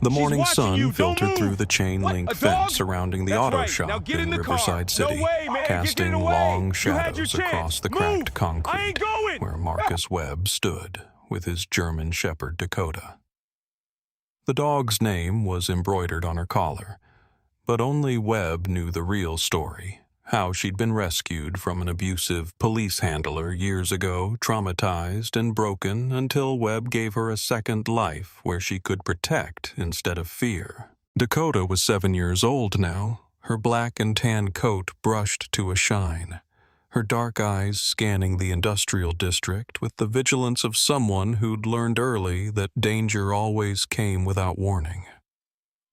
The She's morning watching sun you. Don't filtered move. through the chain-link What, a dog? fence surrounding the That's auto right. shop Now get in the Riverside car. City, No way, man. casting Get away. long You had your shadows chance. across the Move. cracked I concrete ain't going. where Marcus Webb stood with his German Shepherd Dakota. The dog's name was embroidered on her collar, but only Webb knew the real story. How she'd been rescued from an abusive police handler years ago, traumatized and broken until Webb gave her a second life where she could protect instead of fear. Dakota was 7 years old now, her black and tan coat brushed to a shine, her dark eyes scanning the industrial district with the vigilance of someone who'd learned early that danger always came without warning.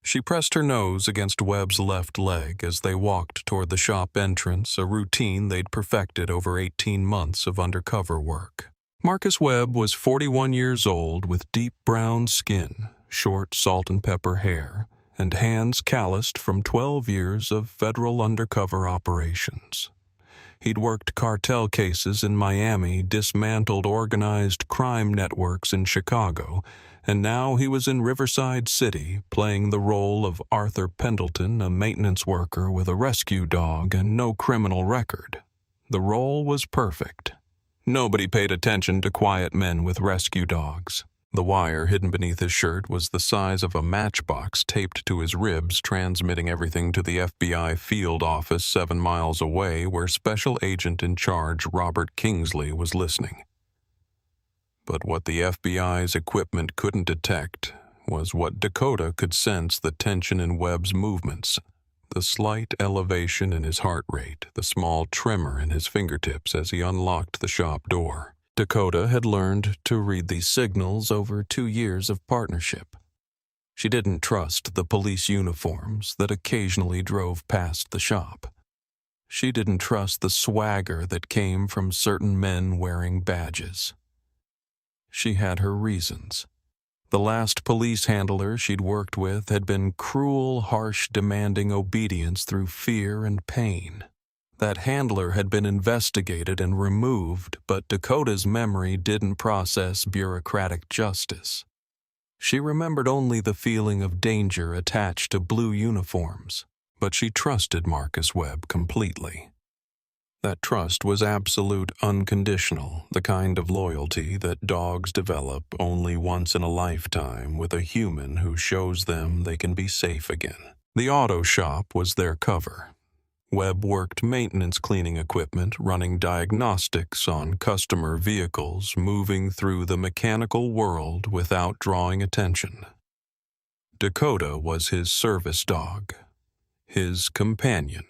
She pressed her nose against Webb's left leg as they walked toward the shop entrance, a routine they'd perfected over 18 months of undercover work. Marcus Webb was 41 years old with deep brown skin, short salt and pepper hair, and hands calloused from 12 years of federal undercover operations. He'd worked cartel cases in Miami, dismantled organized crime networks in Chicago, and now he was in Riverside City playing the role of Arthur Pendleton, a maintenance worker with a rescue dog and no criminal record. The role was perfect. Nobody paid attention to quiet men with rescue dogs. The wire hidden beneath his shirt was the size of a matchbox taped to his ribs, transmitting everything to the FBI field office 7 miles away where Special Agent in Charge Robert Kingsley was listening. But what the FBI's equipment couldn't detect was what Dakota could sense: the tension in Webb's movements, the slight elevation in his heart rate, the small tremor in his fingertips as he unlocked the shop door. Dakota had learned to read these signals over 2 years of partnership. She didn't trust the police uniforms that occasionally drove past the shop. She didn't trust the swagger that came from certain men wearing badges. She had her reasons. The last police handler she'd worked with had been cruel, harsh, demanding obedience through fear and pain. That handler had been investigated and removed, but Dakota's memory didn't process bureaucratic justice. She remembered only the feeling of danger attached to blue uniforms, but she trusted Marcus Webb completely. That trust was absolute, unconditional, the kind of loyalty that dogs develop only once in a lifetime with a human who shows them they can be safe again. The auto shop was their cover. Webb worked maintenance cleaning equipment, running diagnostics on customer vehicles, moving through the mechanical world without drawing attention. Dakota was his service dog, his companion,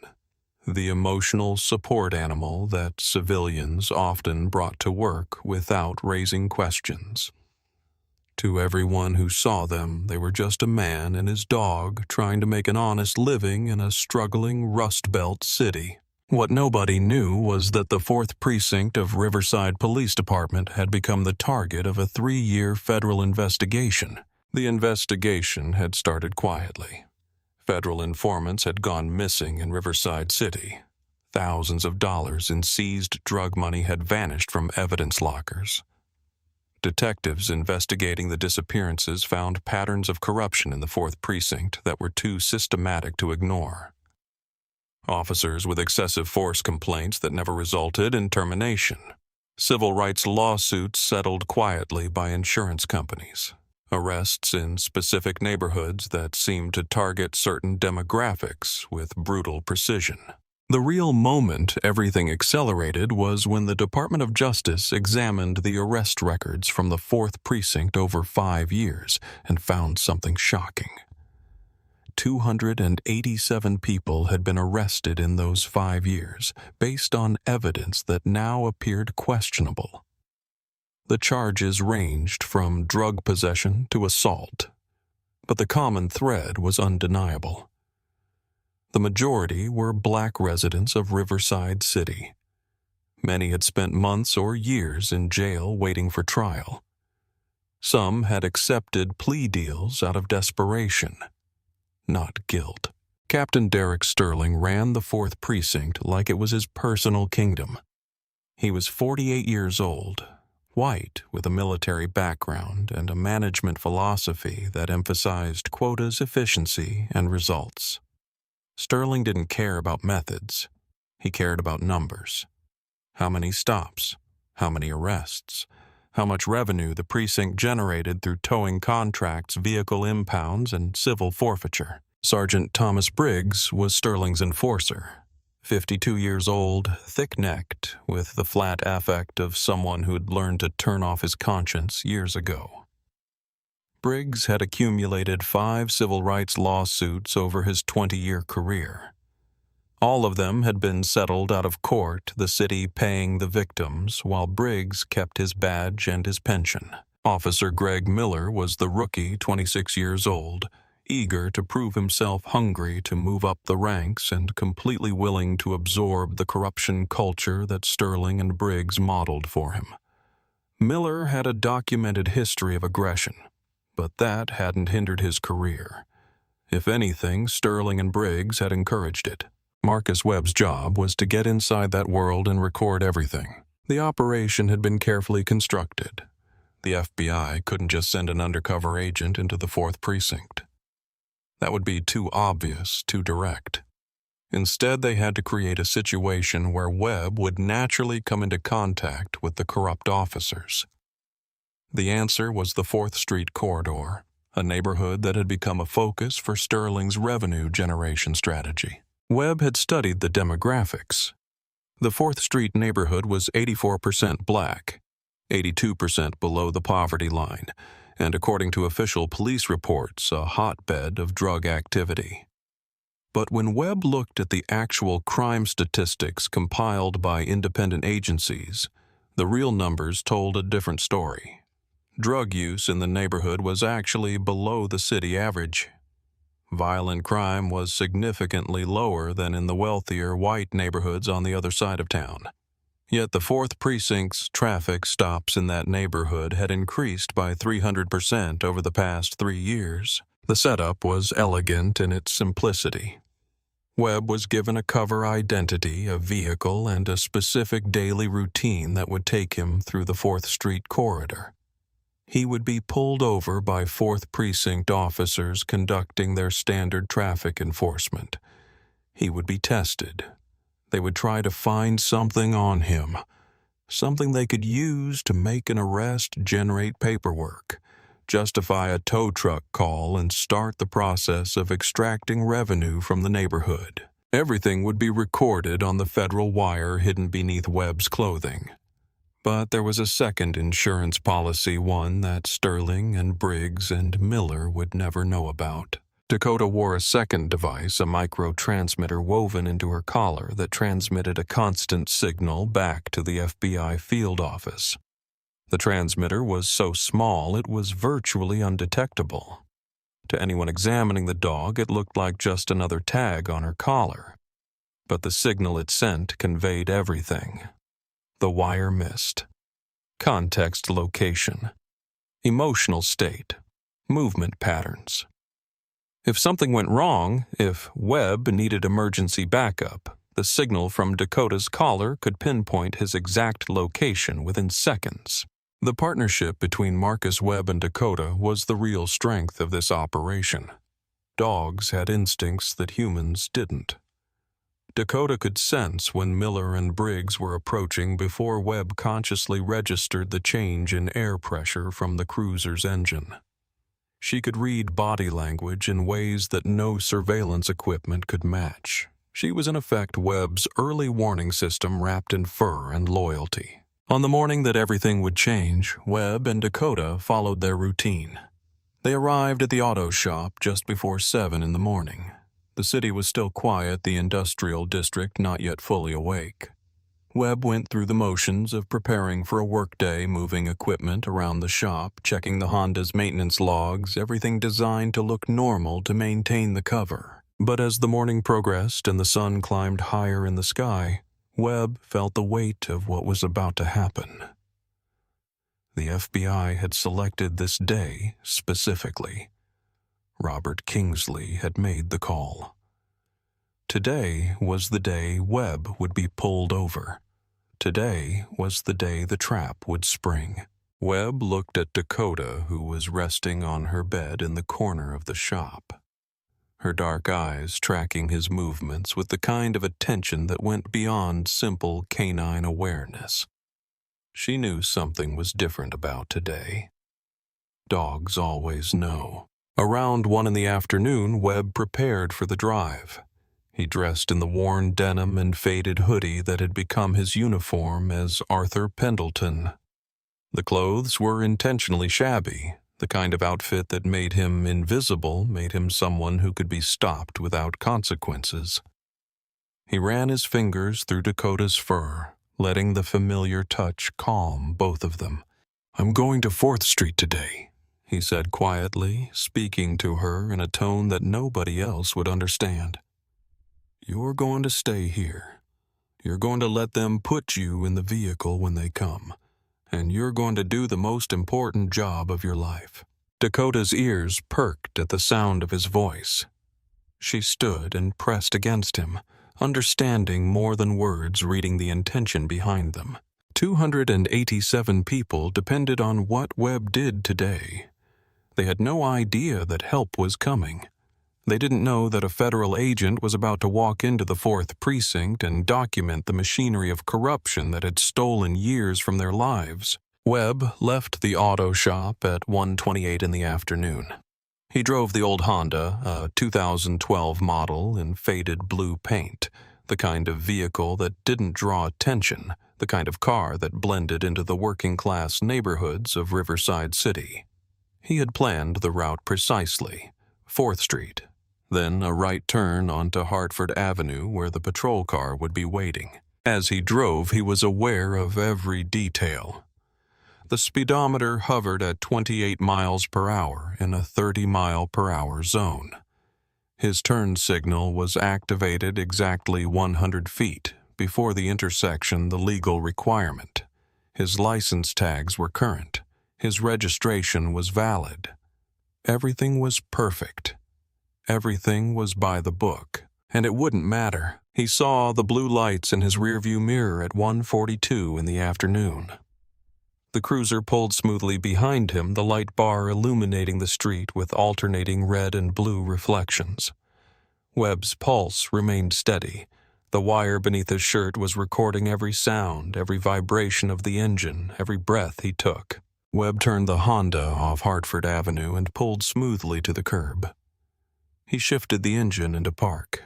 the emotional support animal that civilians often brought to work without raising questions. To everyone who saw them, they were just a man and his dog trying to make an honest living in a struggling Rust Belt city. What nobody knew was that the Fourth Precinct of Riverside Police Department had become the target of a 3-year federal investigation. The investigation had started quietly. Federal informants had gone missing in Riverside City. Thousands of dollars in seized drug money had vanished from evidence lockers. Detectives investigating the disappearances found patterns of corruption in the Fourth Precinct that were too systematic to ignore. Officers with excessive force complaints that never resulted in termination. Civil rights lawsuits settled quietly by insurance companies. Arrests in specific neighborhoods that seemed to target certain demographics with brutal precision. The real moment everything accelerated was when the Department of Justice examined the arrest records from the Fourth Precinct over 5 years and found something shocking. 287 people had been arrested in those 5 years based on evidence that now appeared questionable. The charges ranged from drug possession to assault, but the common thread was undeniable. The majority were black residents of Riverside City. Many had spent months or years in jail waiting for trial. Some had accepted plea deals out of desperation, not guilt. Captain Derek Sterling ran the Fourth Precinct like it was his personal kingdom. He was 48 years old, White with a military background and a management philosophy that emphasized quotas, efficiency, and results. Sterling didn't care about methods. He cared about numbers. How many stops? How many arrests? How much revenue the precinct generated through towing contracts, vehicle impounds, and civil forfeiture. Sergeant Thomas Briggs was Sterling's enforcer. 52 years old, thick-necked, with the flat affect of someone who had learned to turn off his conscience years ago. Briggs had accumulated 5 civil rights lawsuits over his 20-year career. All of them had been settled out of court, the city paying the victims, while Briggs kept his badge and his pension. Officer Greg Miller was the rookie, 26 years old, eager to prove himself, hungry to move up the ranks, and completely willing to absorb the corruption culture that Sterling and Briggs modeled for him. Miller had a documented history of aggression, but that hadn't hindered his career. If anything, Sterling and Briggs had encouraged it. Marcus Webb's job was to get inside that world and record everything. The operation had been carefully constructed. The FBI couldn't just send an undercover agent into the Fourth Precinct. That would be too obvious, too direct. Instead, they had to create a situation where Webb would naturally come into contact with the corrupt officers. The answer was the 4th Street corridor, a neighborhood that had become a focus for Sterling's revenue generation strategy. Webb had studied the demographics. The 4th Street neighborhood was 84% black, 82% below the poverty line, and according to official police reports, a hotbed of drug activity. But when Webb looked at the actual crime statistics compiled by independent agencies, the real numbers told a different story. Drug use in the neighborhood was actually below the city average. Violent crime was significantly lower than in the wealthier white neighborhoods on the other side of town. Yet the 4th Precinct's traffic stops in that neighborhood had increased by 300% over the past 3 years. The setup was elegant in its simplicity. Webb was given a cover identity, a vehicle, and a specific daily routine that would take him through the 4th Street corridor. He would be pulled over by 4th Precinct officers conducting their standard traffic enforcement. He would be tested. They would try to find something on him, something they could use to make an arrest, generate paperwork, justify a tow truck call, and start the process of extracting revenue from the neighborhood. Everything would be recorded on the federal wire hidden beneath Webb's clothing. But there was a second insurance policy, one that Sterling and Briggs and Miller would never know about. Dakota wore a second device, a micro-transmitter woven into her collar that transmitted a constant signal back to the FBI field office. The transmitter was so small it was virtually undetectable. To anyone examining the dog, it looked like just another tag on her collar. But the signal it sent conveyed everything. The wire missed. Context, location, emotional state, movement patterns. If something went wrong, if Webb needed emergency backup, the signal from Dakota's collar could pinpoint his exact location within seconds. The partnership between Marcus Webb and Dakota was the real strength of this operation. Dogs had instincts that humans didn't. Dakota could sense when Miller and Briggs were approaching before Webb consciously registered the change in air pressure from the cruiser's engine. She could read body language in ways that no surveillance equipment could match. She was in effect Webb's early warning system wrapped in fur and loyalty. On the morning that everything would change, Webb and Dakota followed their routine. They arrived at the auto shop just before 7 in the morning. The city was still quiet, the industrial district not yet fully awake. Webb went through the motions of preparing for a workday, moving equipment around the shop, checking the Honda's maintenance logs, everything designed to look normal to maintain the cover. But as the morning progressed and the sun climbed higher in the sky, Webb felt the weight of what was about to happen. The FBI had selected this day specifically. Robert Kingsley had made the call. Today was the day Webb would be pulled over. Today was the day the trap would spring. Webb looked at Dakota, who was resting on her bed in the corner of the shop, her dark eyes tracking his movements with the kind of attention that went beyond simple canine awareness. She knew something was different about today. Dogs always know. Around 1 in the afternoon, Webb prepared for the drive. He dressed in the worn denim and faded hoodie that had become his uniform as Arthur Pendleton. The clothes were intentionally shabby, the kind of outfit that made him invisible, made him someone who could be stopped without consequences. He ran his fingers through Dakota's fur, letting the familiar touch calm both of them. "I'm going to 4th Street today," he said quietly, speaking to her in a tone that nobody else would understand. "You're going to stay here. You're going to let them put you in the vehicle when they come. And you're going to do the most important job of your life." Dakota's ears perked at the sound of his voice. She stood and pressed against him, understanding more than words, reading the intention behind them. 287 people depended on what Webb did today. They had no idea that help was coming. They didn't know that a federal agent was about to walk into the Fourth Precinct and document the machinery of corruption that had stolen years from their lives. Webb left the auto shop at 1:28 in the afternoon. He drove the old Honda, a 2012 model in faded blue paint, the kind of vehicle that didn't draw attention, the kind of car that blended into the working-class neighborhoods of Riverside City. He had planned the route precisely: 4th Street, then a right turn onto Hartford Avenue where the patrol car would be waiting. As he drove, he was aware of every detail. The speedometer hovered at 28 miles per hour in a 30-mile-per-hour zone. His turn signal was activated exactly 100 feet before the intersection, the legal requirement. His license tags were current. His registration was valid. Everything was perfect. Everything was by the book, and it wouldn't matter. He saw the blue lights in his rearview mirror at 1:42 in the afternoon. The cruiser pulled smoothly behind him, the light bar illuminating the street with alternating red and blue reflections. Webb's pulse remained steady. The wire beneath his shirt was recording every sound, every vibration of the engine, every breath he took. Webb turned the Honda off Hartford Avenue and pulled smoothly to the curb. He shifted the engine into park.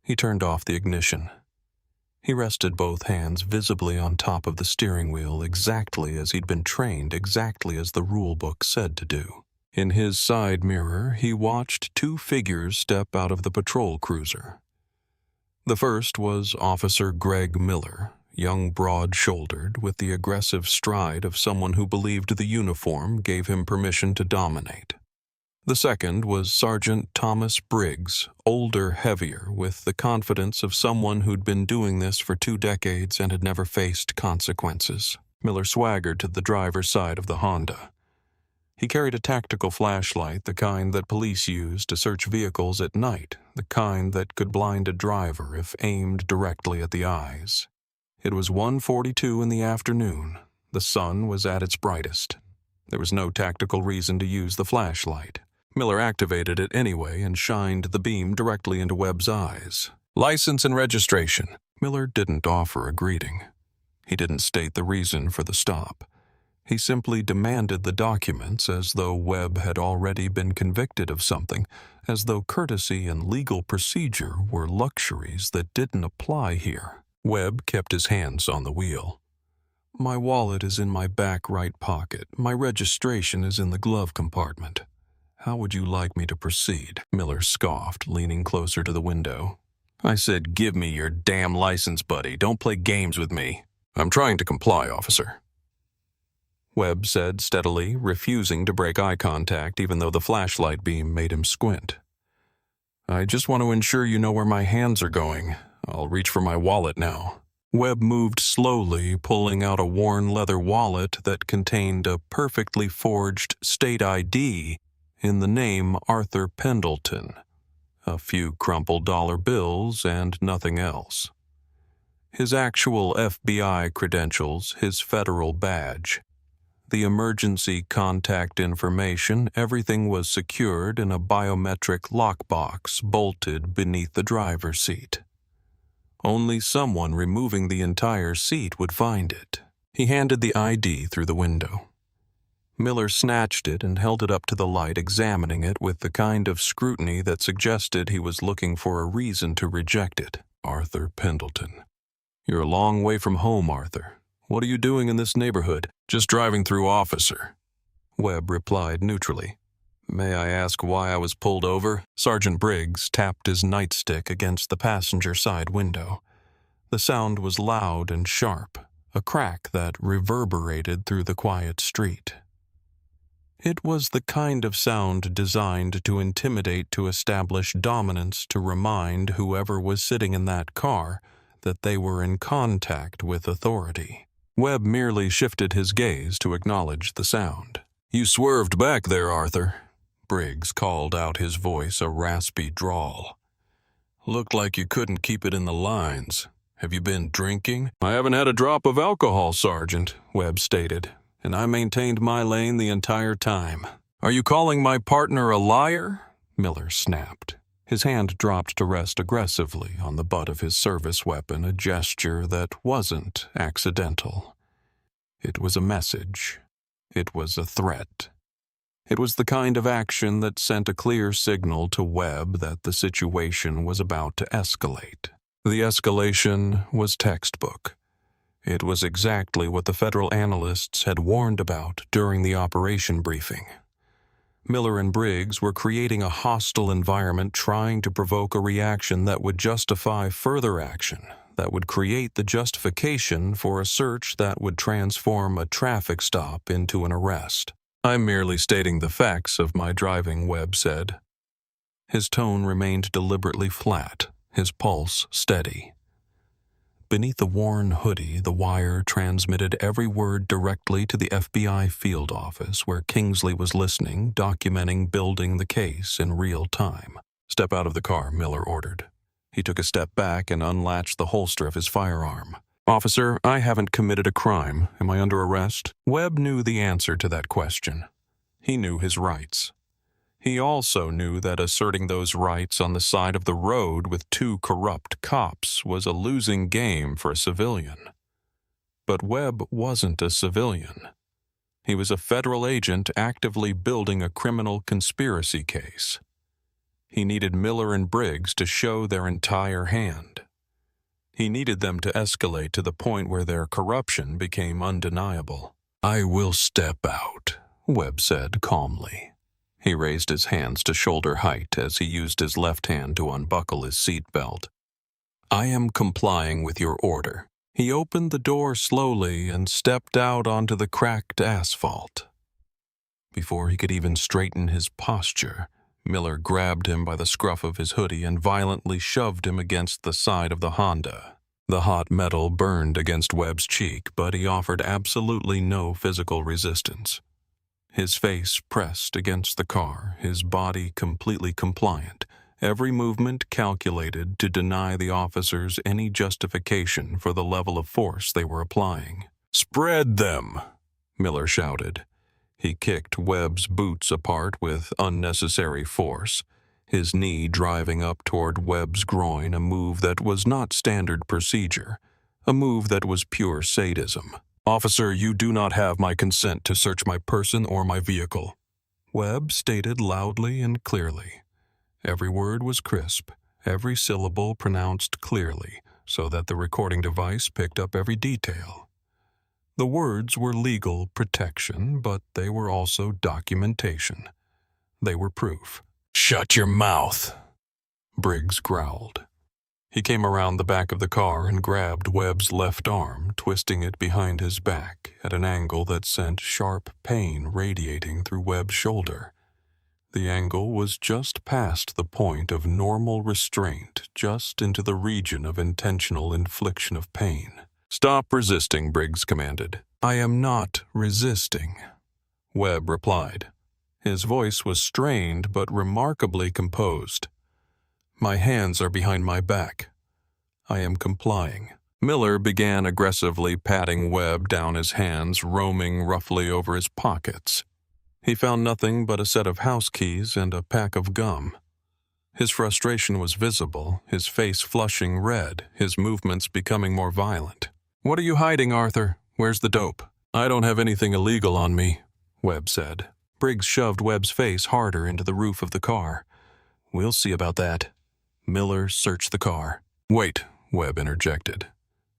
He turned off the ignition. He rested both hands visibly on top of the steering wheel, exactly as he'd been trained, exactly as the rule book said to do. In his side mirror, he watched 2 figures step out of the patrol cruiser. The first was Officer Greg Miller, young, broad-shouldered, with the aggressive stride of someone who believed the uniform gave him permission to dominate. The second was Sergeant Thomas Briggs, older, heavier, with the confidence of someone who'd been doing this for 2 decades and had never faced consequences. Miller swaggered to the driver's side of the Honda. He carried a tactical flashlight, the kind that police use to search vehicles at night, the kind that could blind a driver if aimed directly at the eyes. It was 1:42 in the afternoon. The sun was at its brightest. There was no tactical reason to use the flashlight. Miller activated it anyway and shined the beam directly into Webb's eyes. "License and registration." Miller didn't offer a greeting. He didn't state the reason for the stop. He simply demanded the documents as though Webb had already been convicted of something, as though courtesy and legal procedure were luxuries that didn't apply here. Webb kept his hands on the wheel. "My wallet is in my back right pocket. My registration is in the glove compartment. How would you like me to proceed?" Miller scoffed, leaning closer to the window. "I said give me your damn license, buddy. Don't play games with me." "I'm trying to comply, officer," Webb said steadily, refusing to break eye contact even though the flashlight beam made him squint. "I just want to ensure you know where my hands are going. I'll reach for my wallet now." Webb moved slowly, pulling out a worn leather wallet that contained a perfectly forged state ID in the name Arthur Pendleton, a few crumpled dollar bills, and nothing else. His actual FBI credentials, his federal badge. The emergency contact information, everything was secured in a biometric lockbox bolted beneath the driver's seat. Only someone removing the entire seat would find it. He handed the ID through the window. Miller snatched it and held it up to the light, examining it with the kind of scrutiny that suggested he was looking for a reason to reject it. Arthur Pendleton. You're a long way from home, Arthur. What are you doing in this neighborhood? Just driving through, officer. Webb replied neutrally. May I ask why I was pulled over? Sergeant Briggs tapped his nightstick against the passenger side window. The sound was loud and sharp, a crack that reverberated through the quiet street. It was the kind of sound designed to intimidate, to establish dominance, to remind whoever was sitting in that car that they were in contact with authority. Webb merely shifted his gaze to acknowledge the sound. You swerved back there, Arthur. Briggs called out, his voice a raspy drawl. Looked like you couldn't keep it in the lines. Have you been drinking? I haven't had a drop of alcohol, Sergeant, Webb stated, and I maintained my lane the entire time. Are you calling my partner a liar? Miller snapped. His hand dropped to rest aggressively on the butt of his service weapon, a gesture that wasn't accidental. It was a message. It was a threat. It was the kind of action that sent a clear signal to Webb that the situation was about to escalate. The escalation was textbook. It was exactly what the federal analysts had warned about during the operation briefing. Miller and Briggs were creating a hostile environment, trying to provoke a reaction that would justify further action, that would create the justification for a search that would transform a traffic stop into an arrest. I'm merely stating the facts of my driving, Webb said. His tone remained deliberately flat, his pulse steady. Beneath the worn hoodie, the wire transmitted every word directly to the FBI field office where Kingsley was listening, documenting, building the case in real time. Step out of the car, Miller ordered. He took a step back and unlatched the holster of his firearm. Officer, I haven't committed a crime. Am I under arrest? Webb knew the answer to that question. He knew his rights. He also knew that asserting those rights on the side of the road with two corrupt cops was a losing game for a civilian. But Webb wasn't a civilian. He was a federal agent actively building a criminal conspiracy case. He needed Miller and Briggs to show their entire hand. He needed them to escalate to the point where their corruption became undeniable. I will step out, Webb said calmly. He raised his hands to shoulder height as he used his left hand to unbuckle his seatbelt. I am complying with your order. He opened the door slowly and stepped out onto the cracked asphalt. Before he could even straighten his posture, Miller grabbed him by the scruff of his hoodie and violently shoved him against the side of the Honda. The hot metal burned against Webb's cheek, but he offered absolutely no physical resistance. His face pressed against the car, his body completely compliant, every movement calculated to deny the officers any justification for the level of force they were applying. Spread them, Miller shouted. He kicked Webb's boots apart with unnecessary force, his knee driving up toward Webb's groin, a move that was not standard procedure, a move that was pure sadism. Officer, you do not have my consent to search my person or my vehicle, Webb stated loudly and clearly. Every word was crisp, every syllable pronounced clearly, so that the recording device picked up every detail. The words were legal protection, but they were also documentation. They were proof. Shut your mouth, Briggs growled. He came around the back of the car and grabbed Webb's left arm, twisting it behind his back at an angle that sent sharp pain radiating through Webb's shoulder. The angle was just past the point of normal restraint, just into the region of intentional infliction of pain. Stop resisting, Briggs commanded. I am not resisting, Webb replied. His voice was strained but remarkably composed. My hands are behind my back. I am complying. Miller began aggressively patting Webb down his hands, roaming roughly over his pockets. He found nothing but a set of house keys and a pack of gum. His frustration was visible, his face flushing red, his movements becoming more violent. "What are you hiding, Arthur? Where's the dope?" "I don't have anything illegal on me," Webb said. Briggs shoved Webb's face harder into the roof of the car. "We'll see about that." Miller searched the car. "Wait," Webb interjected.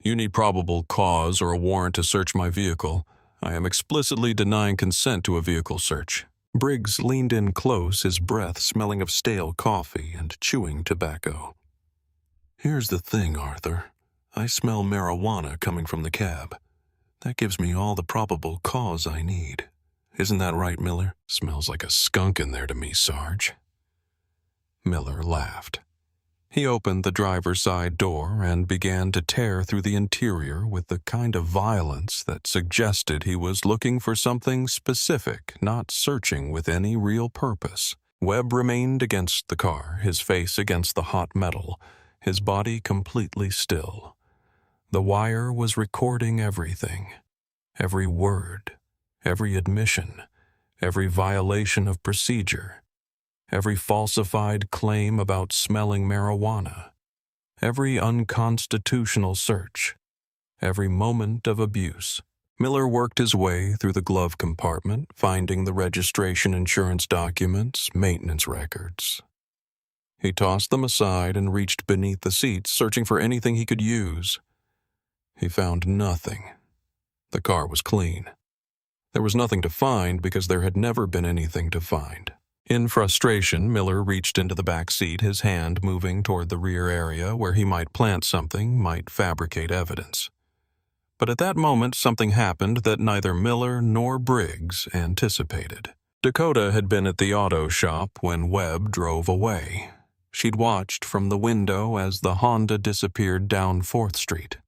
"You need probable cause or a warrant to search my vehicle. I am explicitly denying consent to a vehicle search." Briggs leaned in close, his breath smelling of stale coffee and chewing tobacco. "Here's the thing, Arthur. I smell marijuana coming from the cab. That gives me all the probable cause I need. Isn't that right, Miller?" "Smells like a skunk in there to me, Sarge." Miller laughed. He opened the driver's side door and began to tear through the interior with the kind of violence that suggested he was looking for something specific, not searching with any real purpose. Webb remained against the car, his face against the hot metal, his body completely still. The wire was recording everything. Every word, every admission, every violation of procedure. Every falsified claim about smelling marijuana, every unconstitutional search, every moment of abuse. Miller worked his way through the glove compartment, finding the registration insurance documents, maintenance records. He tossed them aside and reached beneath the seats, searching for anything he could use. He found nothing. The car was clean. There was nothing to find because there had never been anything to find. In frustration, Miller reached into the back seat, his hand moving toward the rear area where he might plant something, might fabricate evidence. But at that moment, something happened that neither Miller nor Briggs anticipated. Dakota had been at the auto shop when Webb drove away. She'd watched from the window as the Honda disappeared down 4th Street.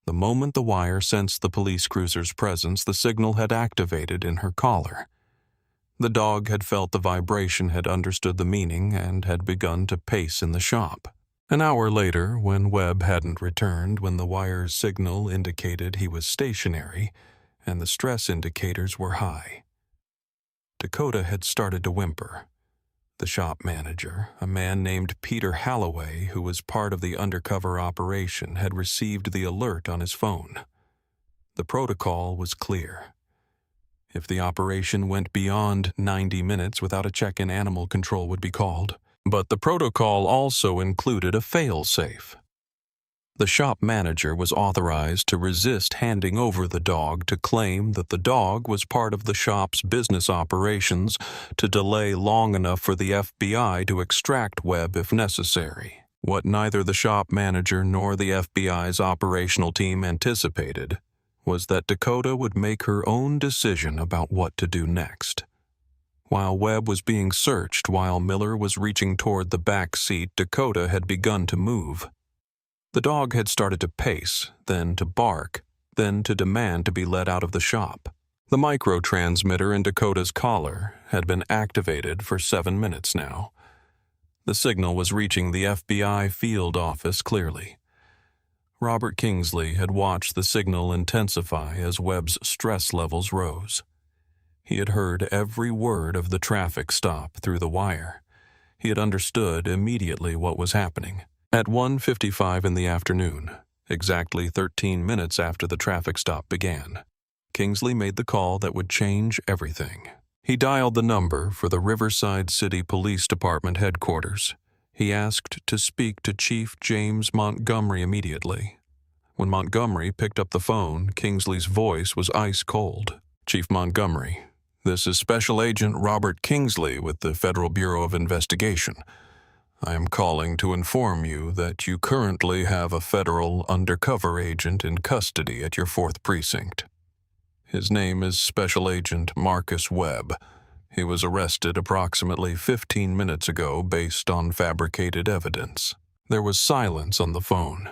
The moment the wire sensed the police cruiser's presence, the signal had activated in her collar. The dog had felt the vibration, had understood the meaning, and had begun to pace in the shop. An hour later, when Webb hadn't returned, when the wire's signal indicated he was stationary, and the stress indicators were high, Dakota had started to whimper. The shop manager, a man named Peter Halloway, who was part of the undercover operation, had received the alert on his phone. The protocol was clear. If the operation went beyond 90 minutes without a check in, animal control would be called. But the protocol also included a fail-safe. The shop manager was authorized to resist handing over the dog, to claim that the dog was part of the shop's business operations, to delay long enough for the FBI to extract Webb if necessary. What neither the shop manager nor the FBI's operational team anticipated was that Dakota would make her own decision about what to do next. While Webb was being searched, while Miller was reaching toward the back seat, Dakota had begun to move. The dog had started to pace, then to bark, then to demand to be let out of the shop. The microtransmitter in Dakota's collar had been activated for 7 minutes now. The signal was reaching the FBI field office clearly. Robert Kingsley had watched the signal intensify as Webb's stress levels rose. He had heard every word of the traffic stop through the wire. He had understood immediately what was happening. At 1:55 in the afternoon, exactly 13 minutes after the traffic stop began, Kingsley made the call that would change everything. He dialed the number for the Riverside City Police Department headquarters. He asked to speak to Chief James Montgomery immediately. When Montgomery picked up the phone, Kingsley's voice was ice cold. "Chief Montgomery, this is Special Agent Robert Kingsley with the Federal Bureau of Investigation. I am calling to inform you that you currently have a federal undercover agent in custody at your 4th Precinct. His name is Special Agent Marcus Webb. He was arrested approximately 15 minutes ago based on fabricated evidence." There was silence on the phone.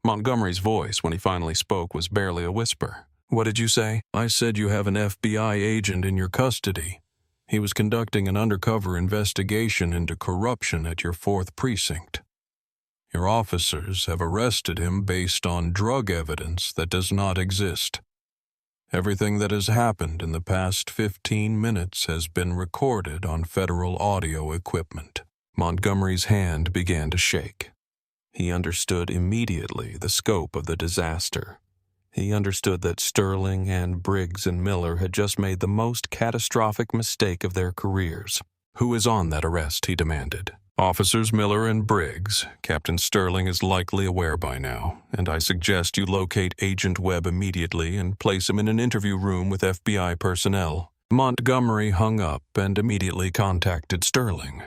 Montgomery's voice, when he finally spoke, was barely a whisper. "What did you say?" "I said you have an FBI agent in your custody. He was conducting an undercover investigation into corruption at your 4th Precinct." Your officers have arrested him based on drug evidence that does not exist. Everything that has happened in the past 15 minutes has been recorded on federal audio equipment." Montgomery's hand began to shake. He understood immediately the scope of the disaster. He understood that Sterling and Briggs and Miller had just made the most catastrophic mistake of their careers. "Who is on that arrest?" he demanded. "Officers Miller and Briggs. Captain Sterling is likely aware by now, and I suggest you locate Agent Webb immediately and place him in an interview room with FBI personnel." Montgomery hung up and immediately contacted Sterling.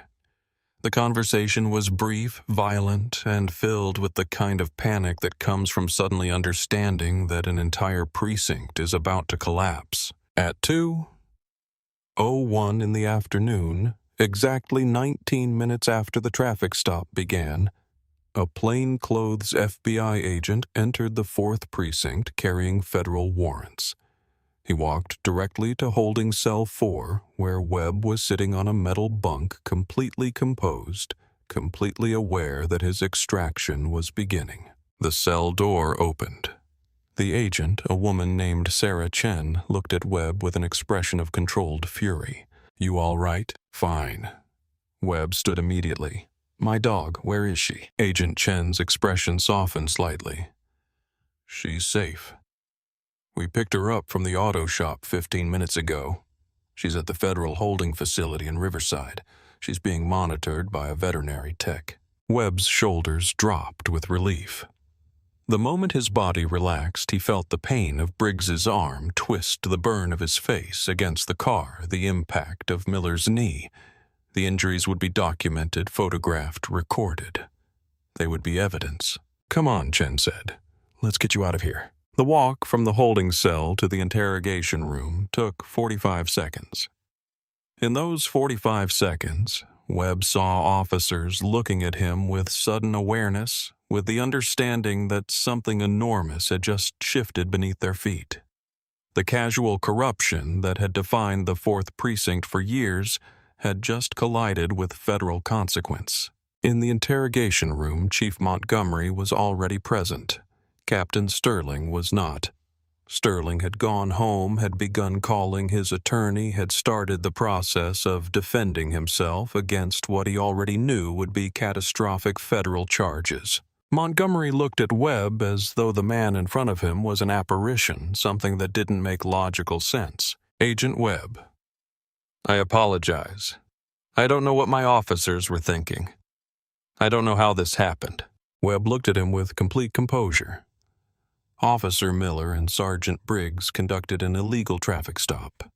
The conversation was brief, violent, and filled with the kind of panic that comes from suddenly understanding that an entire precinct is about to collapse. At 2:01 in the afternoon, exactly 19 minutes after the traffic stop began, a plainclothes FBI agent entered the Fourth Precinct carrying federal warrants. He walked directly to holding cell 4, where Webb was sitting on a metal bunk, completely composed, completely aware that his extraction was beginning. The cell door opened. The agent, a woman named Sarah Chen, looked at Webb with an expression of controlled fury. "You all right?" "Fine." Webb stood immediately. "My dog, where is she?" Agent Chen's expression softened slightly. "She's safe. We picked her up from the auto shop 15 minutes ago. She's at the federal holding facility in Riverside. She's being monitored by a veterinary tech." Webb's shoulders dropped with relief. The moment his body relaxed, he felt the pain of Briggs's arm twist the burn of his face against the car, the impact of Miller's knee. The injuries would be documented, photographed, recorded. They would be evidence. "Come on," Chen said. "Let's get you out of here." The walk from the holding cell to the interrogation room took 45 seconds. In those 45 seconds, Webb saw officers looking at him with sudden awareness, with the understanding that something enormous had just shifted beneath their feet. The casual corruption that had defined the Fourth Precinct for years had just collided with federal consequence. In the interrogation room, Chief Montgomery was already present. Captain Sterling was not. Sterling had gone home, had begun calling his attorney, had started the process of defending himself against what he already knew would be catastrophic federal charges. Montgomery looked at Webb as though the man in front of him was an apparition, something that didn't make logical sense. "Agent Webb, I apologize. I don't know what my officers were thinking. I don't know how this happened." Webb looked at him with complete composure. Officer Miller and Sergeant Briggs conducted an illegal traffic stop.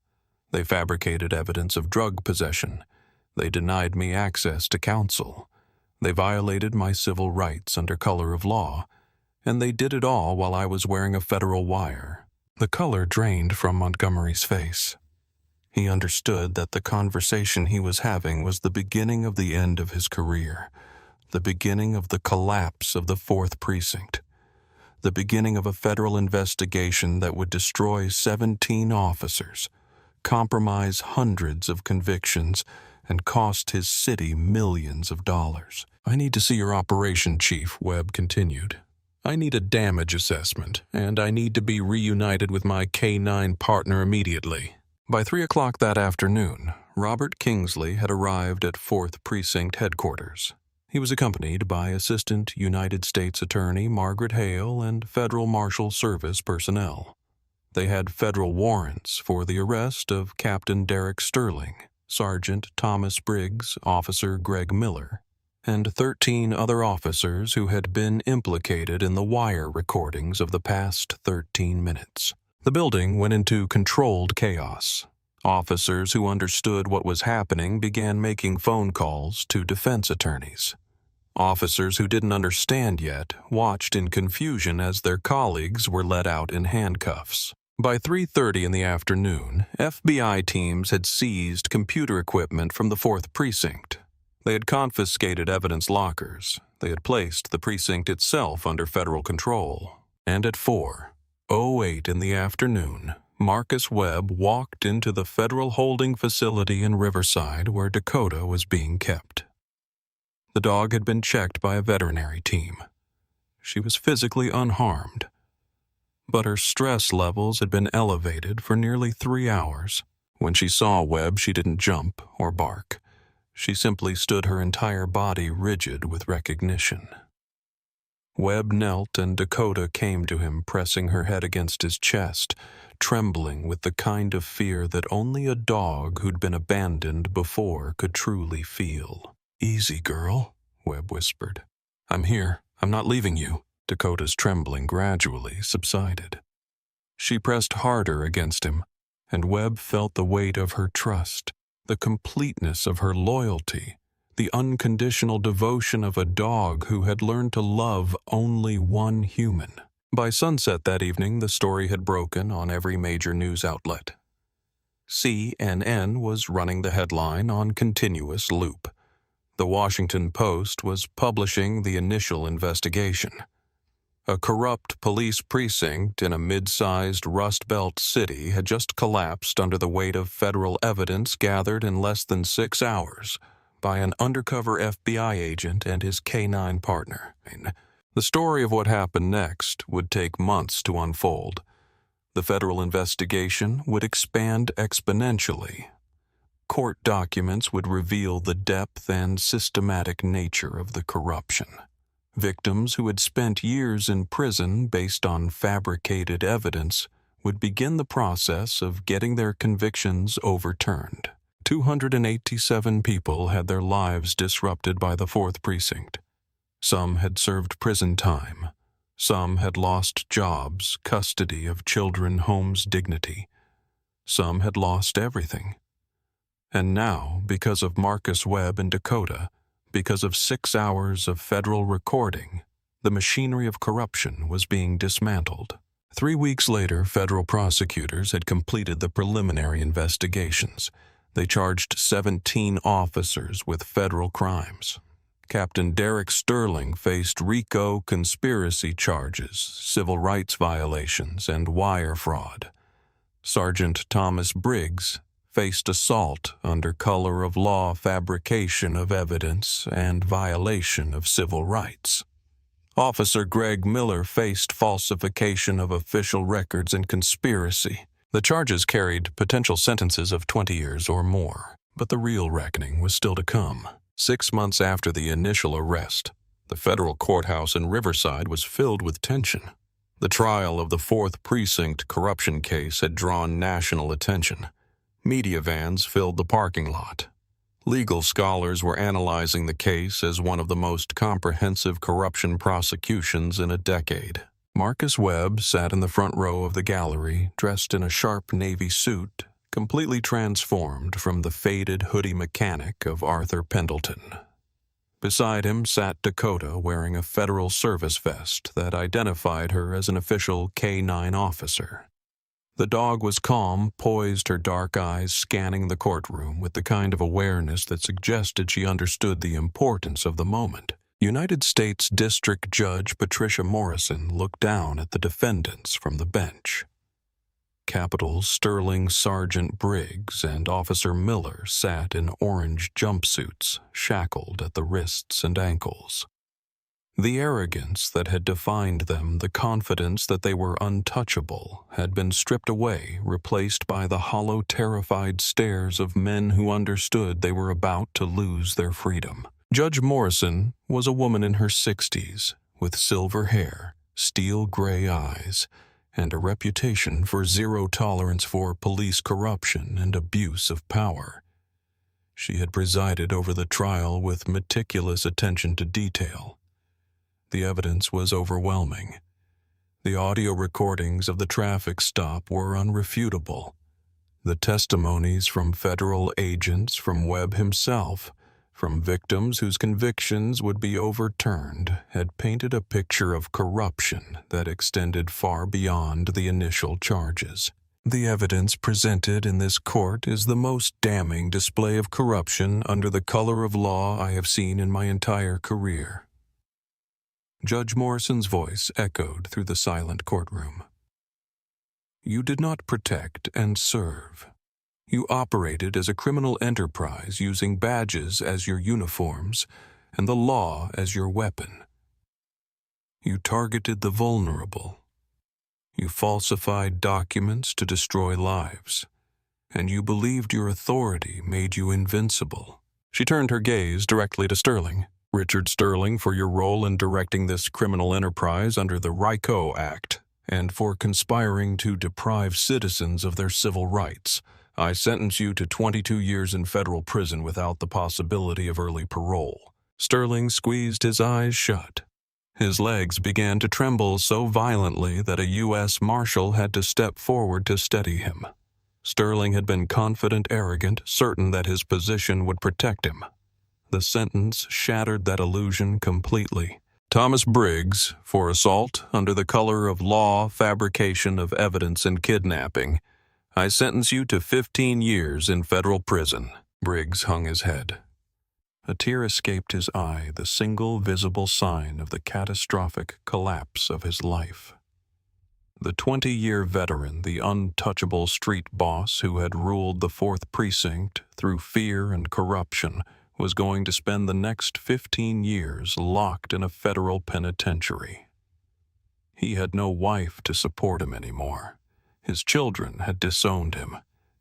They fabricated evidence of drug possession. They denied me access to counsel. They violated my civil rights under color of law, and they did it all while I was wearing a federal wire. The color drained from Montgomery's face. He understood that the conversation he was having was the beginning of the end of his career, the beginning of the collapse of the Fourth Precinct, the beginning of a federal investigation that would destroy 17 officers, compromise hundreds of convictions, and cost his city millions of dollars. "I need to see your operation chief," Webb continued. "I need a damage assessment, and I need to be reunited with my K-9 partner immediately." By 3 o'clock that afternoon, Robert Kingsley had arrived at Fourth Precinct headquarters. He was accompanied by Assistant United States Attorney Margaret Hale and Federal Marshal Service personnel. They had federal warrants for the arrest of Captain Derek Sterling, Sergeant Thomas Briggs, Officer Greg Miller, and 13 other officers who had been implicated in the wire recordings of the past 13 minutes. The building went into controlled chaos. Officers who understood what was happening began making phone calls to defense attorneys. Officers who didn't understand yet watched in confusion as their colleagues were let out in handcuffs. By 3:30 in the afternoon, FBI teams had seized computer equipment from the Fourth Precinct. They had confiscated evidence lockers. They had placed the precinct itself under federal control. And at 4:08 in the afternoon, Marcus Webb walked into the federal holding facility in Riverside where Dakota was being kept. The dog had been checked by a veterinary team. She was physically unharmed, but her stress levels had been elevated for nearly 3 hours. When she saw Webb, she didn't jump or bark. She simply stood, her entire body rigid with recognition. Webb knelt and Dakota came to him, pressing her head against his chest, trembling with the kind of fear that only a dog who'd been abandoned before could truly feel. "Easy, girl," Webb whispered. "I'm here. I'm not leaving you." Dakota's trembling gradually subsided. She pressed harder against him, and Webb felt the weight of her trust, the completeness of her loyalty, the unconditional devotion of a dog who had learned to love only one human. By sunset that evening, the story had broken on every major news outlet. CNN was running the headline on continuous loop. The Washington Post was publishing the initial investigation. A corrupt police precinct in a mid-sized Rust Belt city had just collapsed under the weight of federal evidence gathered in less than 6 hours by an undercover FBI agent and his K-9 partner. The story of what happened next would take months to unfold. The federal investigation would expand exponentially. Court documents would reveal the depth and systematic nature of the corruption. Victims who had spent years in prison based on fabricated evidence would begin the process of getting their convictions overturned. 287 people had their lives disrupted by the Fourth Precinct. Some had served prison time. Some had lost jobs, custody of children, homes, dignity. Some had lost everything. And now, because of Marcus Webb and Dakota, because of 6 hours of federal recording, the machinery of corruption was being dismantled. 3 weeks later, federal prosecutors had completed the preliminary investigations. They charged 17 officers with federal crimes. Captain Derek Sterling faced RICO conspiracy charges, civil rights violations, and wire fraud. Sergeant Thomas Briggs faced assault under color of law, fabrication of evidence, and violation of civil rights. Officer Greg Miller faced falsification of official records and conspiracy. The charges carried potential sentences of 20 years or more, but the real reckoning was still to come. 6 months after the initial arrest, the federal courthouse in Riverside was filled with tension. The trial of the Fourth Precinct corruption case had drawn national attention. Media vans filled the parking lot. Legal scholars were analyzing the case as one of the most comprehensive corruption prosecutions in a decade. Marcus Webb sat in the front row of the gallery, dressed in a sharp navy suit, completely transformed from the faded hoodie mechanic of Arthur Pendleton. Beside him sat Dakota, wearing a federal service vest that identified her as an official K-9 officer. The dog was calm, poised, her dark eyes scanning the courtroom with the kind of awareness that suggested she understood the importance of the moment. United States District Judge Patricia Morrison looked down at the defendants from the bench. Capital Sterling Sergeant Briggs and Officer Miller sat in orange jumpsuits, shackled at the wrists and ankles. The arrogance that had defined them, the confidence that they were untouchable, had been stripped away, replaced by the hollow, terrified stares of men who understood they were about to lose their freedom. Judge Morrison was a woman in her 60s, with silver hair, steel gray eyes, and a reputation for zero tolerance for police corruption and abuse of power. She had presided over the trial with meticulous attention to detail. The evidence was overwhelming. The audio recordings of the traffic stop were unrefutable. The testimonies from federal agents, from Webb himself, from victims whose convictions would be overturned, had painted a picture of corruption that extended far beyond the initial charges. The evidence presented in this court is the most damning display of corruption under the color of law I have seen in my entire career. Judge Morrison's voice echoed through the silent courtroom. You did not protect and serve. You operated as a criminal enterprise using badges as your uniforms, and the law as your weapon. You targeted the vulnerable. You falsified documents to destroy lives, and you believed your authority made you invincible. She turned her gaze directly to Sterling. Richard Sterling, for your role in directing this criminal enterprise under the RICO Act, and for conspiring to deprive citizens of their civil rights, I sentence you to 22 years in federal prison without the possibility of early parole. Sterling squeezed his eyes shut. His legs began to tremble so violently that a U.S. Marshal had to step forward to steady him. Sterling had been confident, arrogant, certain that his position would protect him. The sentence shattered that illusion completely. Thomas Briggs, for assault under the color of law, fabrication of evidence, and kidnapping, I sentence you to 15 years in federal prison. Briggs hung his head. A tear escaped his eye, the single visible sign of the catastrophic collapse of his life. The 20-year veteran, the untouchable street boss who had ruled the Fourth Precinct through fear and corruption, was going to spend the next 15 years locked in a federal penitentiary. He had no wife to support him anymore. His children had disowned him.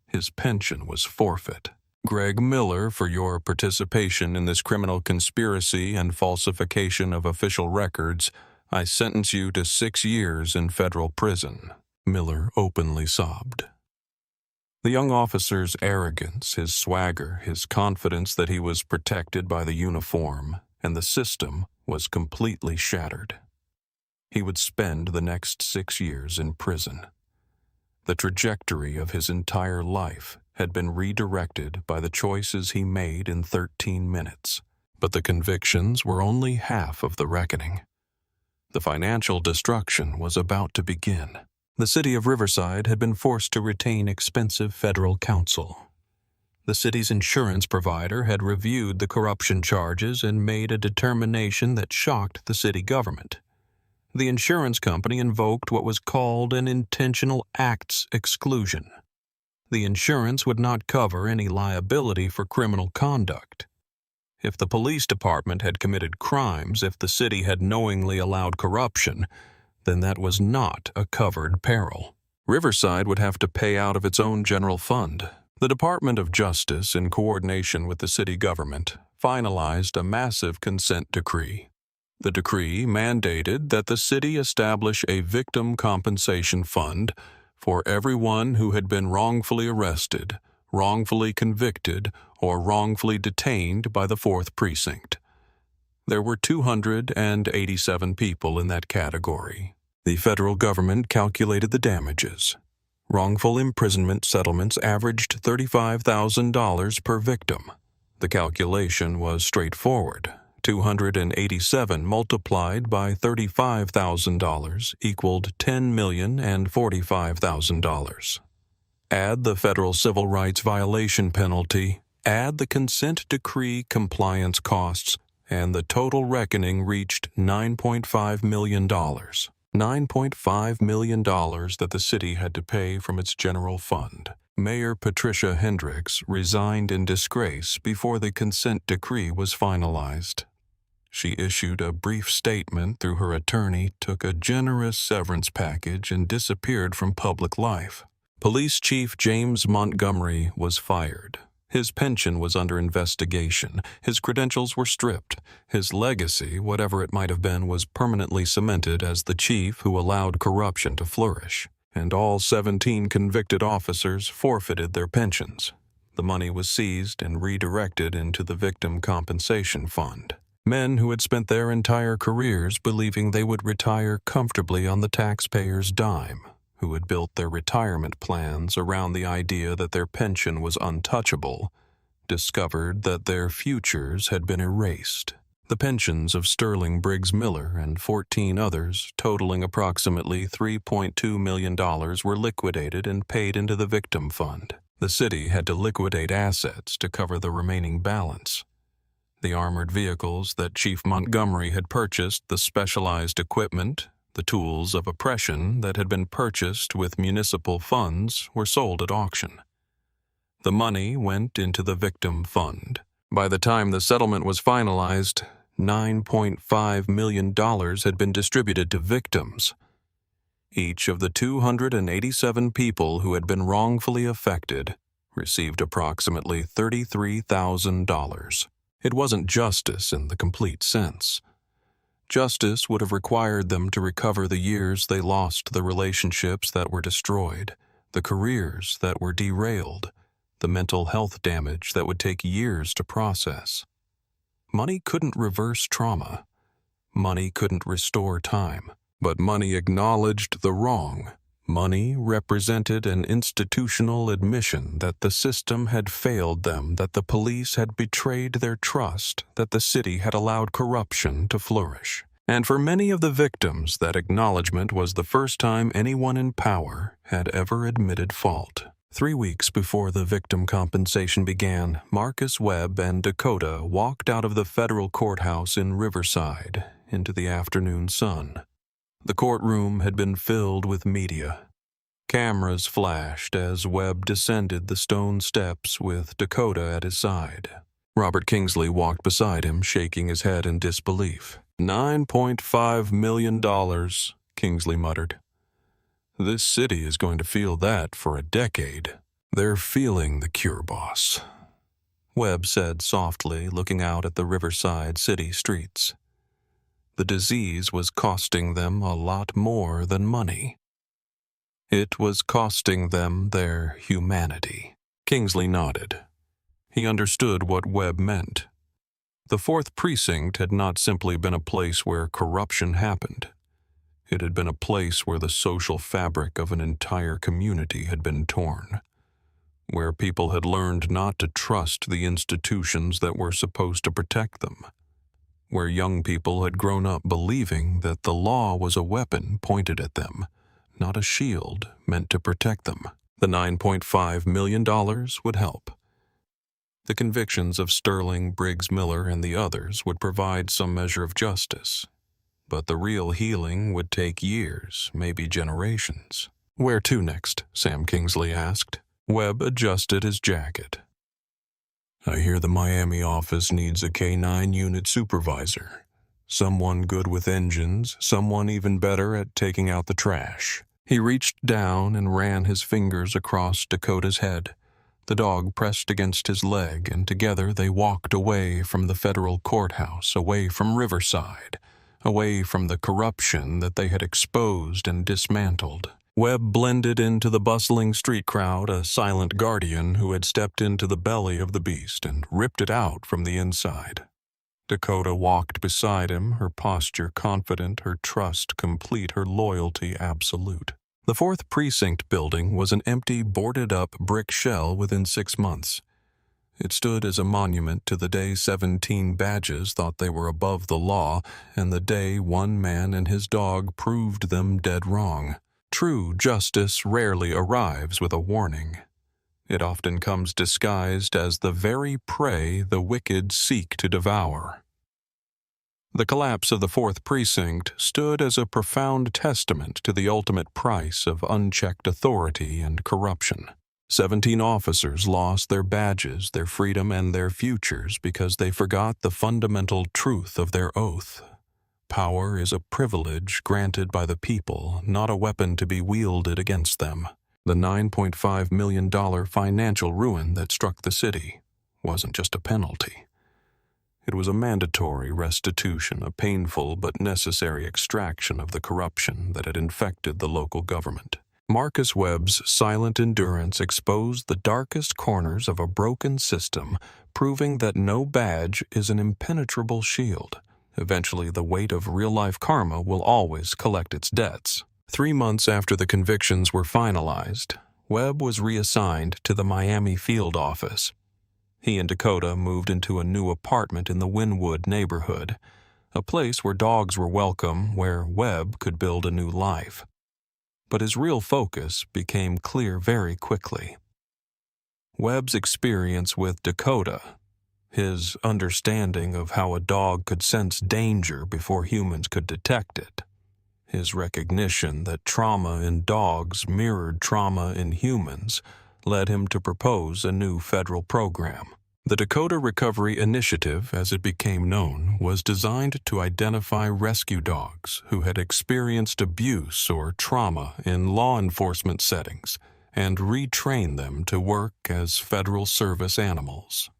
His pension was forfeit. Greg Miller, for your participation in this criminal conspiracy and falsification of official records, I sentence you to 6 years in federal prison. Miller openly sobbed. The young officer's arrogance, his swagger, his confidence that he was protected by the uniform and the system was completely shattered. He would spend the next 6 years in prison. The trajectory of his entire life had been redirected by the choices he made in 13 minutes. But the convictions were only half of the reckoning. The financial destruction was about to begin. The city of Riverside had been forced to retain expensive federal counsel. The city's insurance provider had reviewed the corruption charges and made a determination that shocked the city government. The insurance company invoked what was called an intentional acts exclusion. The insurance would not cover any liability for criminal conduct. If the police department had committed crimes, if the city had knowingly allowed corruption, then that was not a covered peril. Riverside would have to pay out of its own general fund. The Department of Justice, in coordination with the city government, finalized a massive consent decree. The decree mandated that the city establish a victim compensation fund for everyone who had been wrongfully arrested, wrongfully convicted, or wrongfully detained by the Fourth Precinct. There were 287 people in that category. The federal government calculated the damages. Wrongful imprisonment settlements averaged $35,000 per victim. The calculation was straightforward. 287 multiplied by $35,000 equaled $10,045,000. Add the federal civil rights violation penalty, add the consent decree compliance costs, and the total reckoning reached $9.5 million. $9.5 million that the city had to pay from its general fund. Mayor Patricia Hendricks resigned in disgrace before the consent decree was finalized. She issued a brief statement through her attorney, took a generous severance package, and disappeared from public life. Police Chief James Montgomery was fired. His pension was under investigation. His credentials were stripped. His legacy, whatever it might have been, was permanently cemented as the chief who allowed corruption to flourish. And all 17 convicted officers forfeited their pensions. The money was seized and redirected into the Victim Compensation Fund. Men who had spent their entire careers believing they would retire comfortably on the taxpayer's dime, who had built their retirement plans around the idea that their pension was untouchable, discovered that their futures had been erased. The pensions of Sterling Briggs Miller and 14 others, totaling approximately $3.2 million, were liquidated and paid into the victim fund. The city had to liquidate assets to cover the remaining balance. The armored vehicles that Chief Montgomery had purchased, the specialized equipment, the tools of oppression that had been purchased with municipal funds were sold at auction. The money went into the victim fund. By the time the settlement was finalized, $9.5 million had been distributed to victims. Each of the 287 people who had been wrongfully affected received approximately $33,000. It wasn't justice in the complete sense. Justice would have required them to recover the years they lost, the relationships that were destroyed, the careers that were derailed, the mental health damage that would take years to process. Money couldn't reverse trauma. Money couldn't restore time. But money acknowledged the wrong. Money represented an institutional admission that the system had failed them, that the police had betrayed their trust, that the city had allowed corruption to flourish. And for many of the victims, that acknowledgement was the first time anyone in power had ever admitted fault. 3 weeks before the victim compensation began, Marcus, Webb, and Dakota walked out of the federal courthouse in Riverside into the afternoon sun. The courtroom had been filled with media. Cameras flashed as Webb descended the stone steps with Dakota at his side. Robert Kingsley walked beside him, shaking his head in disbelief. $9.5 million, Kingsley muttered. This city is going to feel that for a decade. They're feeling the cure, boss, Webb said softly, looking out at the Riverside City streets. The disease was costing them a lot more than money. It was costing them their humanity. Kingsley nodded. He understood what Webb meant. The Fourth Precinct had not simply been a place where corruption happened. It had been a place where the social fabric of an entire community had been torn, where people had learned not to trust the institutions that were supposed to protect them, where young people had grown up believing that the law was a weapon pointed at them, not a shield meant to protect them. The $9.5 million would help. The convictions of Sterling, Briggs Miller, and the others would provide some measure of justice. But the real healing would take years, maybe generations. Where to next? Sam Kingsley asked. Webb adjusted his jacket. I hear the Miami office needs a K-9 unit supervisor. Someone good with engines, someone even better at taking out the trash. He reached down and ran his fingers across Dakota's head. The dog pressed against his leg, and together they walked away from the federal courthouse, away from Riverside, away from the corruption that they had exposed and dismantled. Webb blended into the bustling street crowd, a silent guardian who had stepped into the belly of the beast and ripped it out from the inside. Dakota walked beside him, her posture confident, her trust complete, her loyalty absolute. The Fourth Precinct building was an empty, boarded-up brick shell within 6 months. It stood as a monument to the day 17 badges thought they were above the law, and the day one man and his dog proved them dead wrong. True justice rarely arrives with a warning. It often comes disguised as the very prey the wicked seek to devour. The collapse of the Fourth Precinct stood as a profound testament to the ultimate price of unchecked authority and corruption. 17 officers lost their badges, their freedom, and their futures because they forgot the fundamental truth of their oath. Power is a privilege granted by the people, not a weapon to be wielded against them. The $9.5 million financial ruin that struck the city wasn't just a penalty. It was a mandatory restitution, a painful but necessary extraction of the corruption that had infected the local government. Marcus Webb's silent endurance exposed the darkest corners of a broken system, proving that no badge is an impenetrable shield. Eventually, the weight of real-life karma will always collect its debts. 3 months after the convictions were finalized, Webb was reassigned to the Miami field office. He and Dakota moved into a new apartment in the Wynwood neighborhood, a place where dogs were welcome, where Webb could build a new life. But his real focus became clear very quickly. Webb's experience with Dakota, his understanding of how a dog could sense danger before humans could detect it, his recognition that trauma in dogs mirrored trauma in humans, led him to propose a new federal program. The Dakota Recovery Initiative, as it became known, was designed to identify rescue dogs who had experienced abuse or trauma in law enforcement settings and retrain them to work as federal service animals.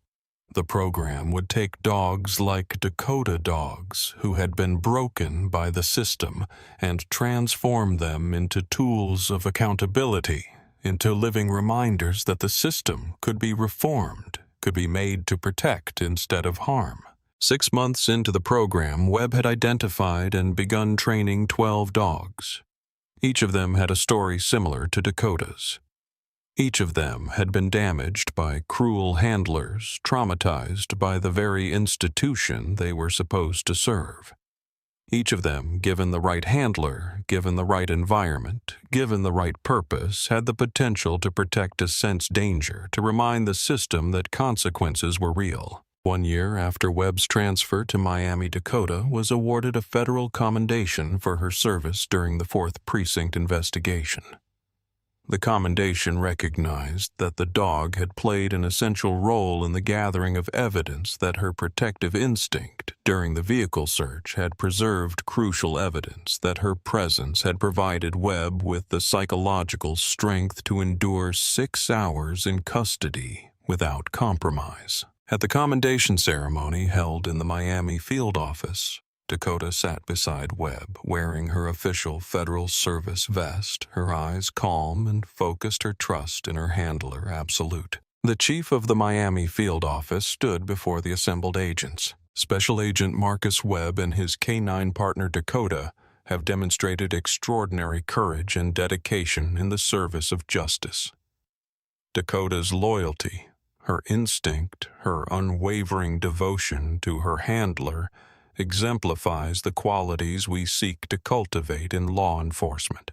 The program would take dogs like Dakota dogs who had been broken by the system and transform them into tools of accountability, into living reminders that the system could be reformed, could be made to protect instead of harm. 6 months into the program, Webb had identified and begun training 12 dogs. Each of them had a story similar to Dakota's. Each of them had been damaged by cruel handlers, traumatized by the very institution they were supposed to serve. Each of them, given the right handler, given the right environment, given the right purpose, had the potential to protect a sensed danger, to remind the system that consequences were real. 1 year after Webb's transfer to Miami, Dakota was awarded a federal commendation for her service during the Fourth Precinct investigation. The commendation recognized that the dog had played an essential role in the gathering of evidence that her protective instinct during the vehicle search had preserved crucial evidence that her presence had provided Webb with the psychological strength to endure 6 hours in custody without compromise. At the commendation ceremony held in the Miami field office, Dakota sat beside Webb, wearing her official Federal Service vest, her eyes calm and focused her trust in her handler, Absolute. The chief of the Miami field office stood before the assembled agents. Special Agent Marcus Webb and his K-9 partner Dakota have demonstrated extraordinary courage and dedication in the service of justice. Dakota's loyalty, her instinct, her unwavering devotion to her handler exemplifies the qualities we seek to cultivate in law enforcement.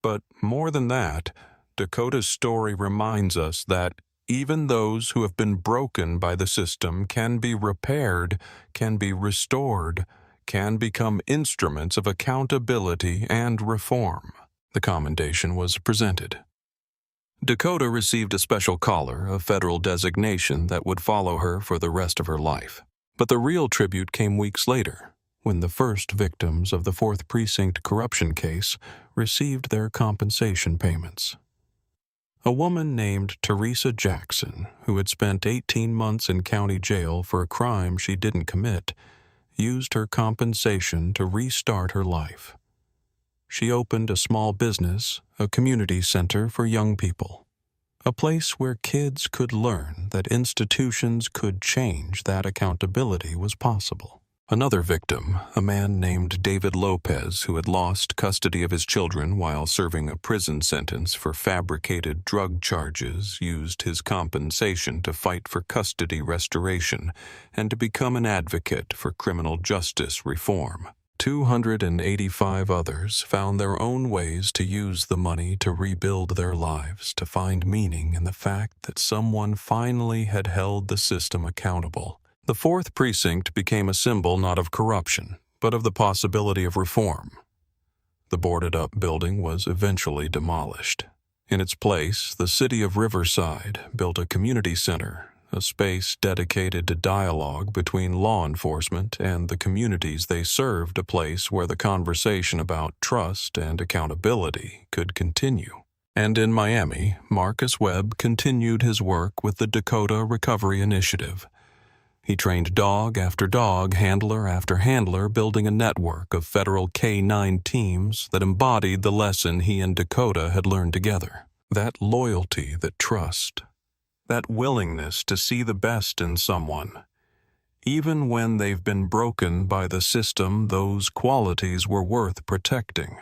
But more than that, Dakota's story reminds us that even those who have been broken by the system can be repaired, can be restored, can become instruments of accountability and reform. The commendation was presented. Dakota received a special collar, a federal designation that would follow her for the rest of her life. But the real tribute came weeks later, when the first victims of the Fourth Precinct corruption case received their compensation payments. A woman named Teresa Jackson, who had spent 18 months in county jail for a crime she didn't commit, used her compensation to restart her life. She opened a small business, a community center for young people. A place where kids could learn that institutions could change, that accountability was possible. Another victim, a man named David Lopez, who had lost custody of his children while serving a prison sentence for fabricated drug charges, used his compensation to fight for custody restoration and to become an advocate for criminal justice reform. 285 others found their own ways to use the money to rebuild their lives, to find meaning in the fact that someone finally had held the system accountable. The Fourth Precinct became a symbol not of corruption, but of the possibility of reform. The boarded-up building was eventually demolished. In its place, the city of Riverside built a community center, a space dedicated to dialogue between law enforcement and the communities they served, a place where the conversation about trust and accountability could continue. And in Miami, Marcus Webb continued his work with the Dakota Recovery Initiative. He trained dog after dog, handler after handler, building a network of federal K-9 teams that embodied the lesson he and Dakota had learned together. That loyalty, that trust, that willingness to see the best in someone. Even when they've been broken by the system, those qualities were worth protecting.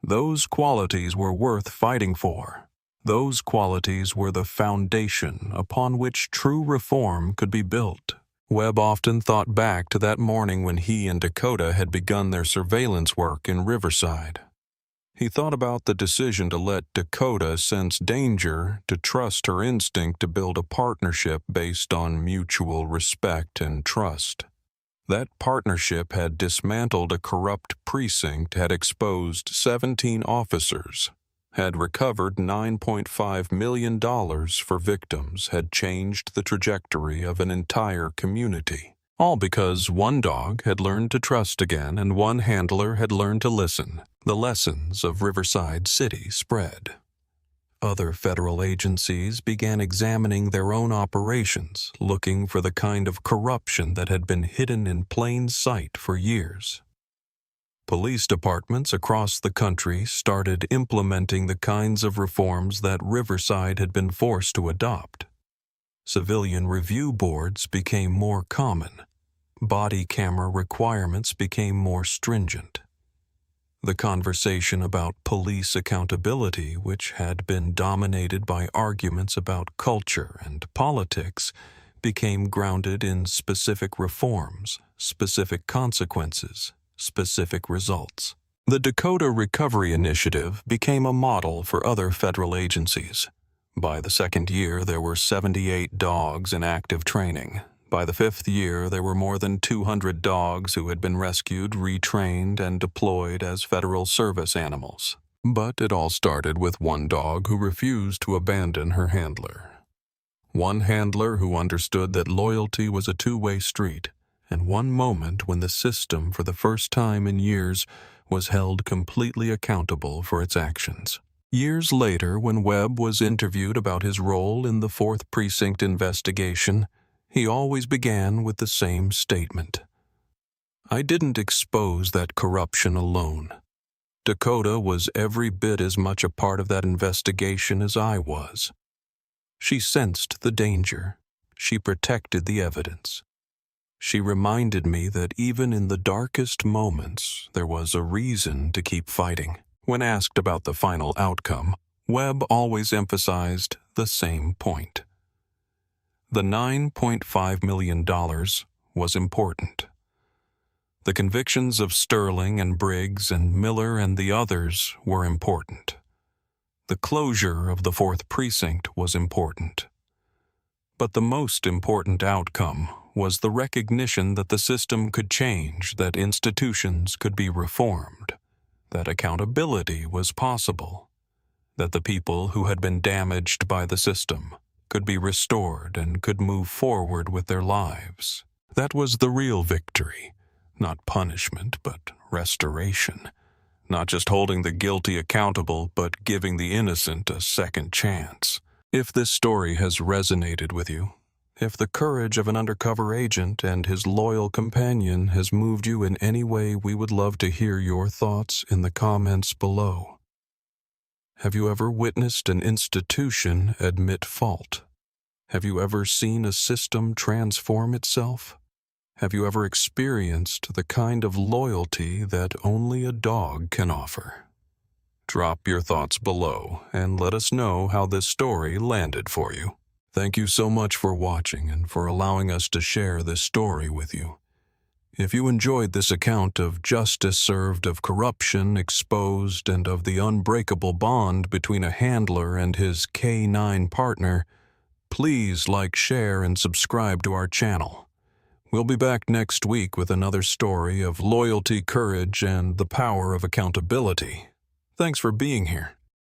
Those qualities were worth fighting for. Those qualities were the foundation upon which true reform could be built. Webb often thought back to that morning when he and Dakota had begun their surveillance work in Riverside. He thought about the decision to let Dakota sense danger, to trust her instinct to build a partnership based on mutual respect and trust. That partnership had dismantled a corrupt precinct, had exposed 17 officers, had recovered $9.5 million for victims had changed the trajectory of an entire community. All because one dog had learned to trust again and one handler had learned to listen. The lessons of Riverside City spread. Other federal agencies began examining their own operations, looking for the kind of corruption that had been hidden in plain sight for years. Police departments across the country started implementing the kinds of reforms that Riverside had been forced to adopt. Civilian review boards became more common. Body camera requirements became more stringent. The conversation about police accountability, which had been dominated by arguments about culture and politics, became grounded in specific reforms, specific consequences, specific results. The Dakota Recovery Initiative became a model for other federal agencies. By the second year, there were 78 dogs in active training. By the fifth year, there were more than 200 dogs who had been rescued, retrained, and deployed as federal service animals. But it all started with one dog who refused to abandon her handler. One handler who understood that loyalty was a two-way street, and one moment when the system, for the first time in years, was held completely accountable for its actions. Years later, when Webb was interviewed about his role in the Fourth Precinct investigation, he always began with the same statement. "I didn't expose that corruption alone. Dakota was every bit as much a part of that investigation as I was. She sensed the danger. She protected the evidence. She reminded me that even in the darkest moments, there was a reason to keep fighting." When asked about the final outcome, Webb always emphasized the same point. The $9.5 million was important. The convictions of Sterling and Briggs and Miller and the others were important. The closure of the Fourth Precinct was important. But the most important outcome was the recognition that the system could change, that institutions could be reformed, that accountability was possible, that the people who had been damaged by the system could be restored and could move forward with their lives. That was the real victory, not punishment, but restoration. Not just holding the guilty accountable, but giving the innocent a second chance. If this story has resonated with you, if the courage of an undercover agent and his loyal companion has moved you in any way, we would love to hear your thoughts in the comments below. Have you ever witnessed an institution admit fault? Have you ever seen a system transform itself? Have you ever experienced the kind of loyalty that only a dog can offer? Drop your thoughts below and let us know how this story landed for you. Thank you so much for watching and for allowing us to share this story with you. If you enjoyed this account of justice served, of corruption exposed, and of the unbreakable bond between a handler and his K9 partner, please like, share, and subscribe to our channel. We'll be back next week with another story of loyalty, courage, and the power of accountability. Thanks for being here.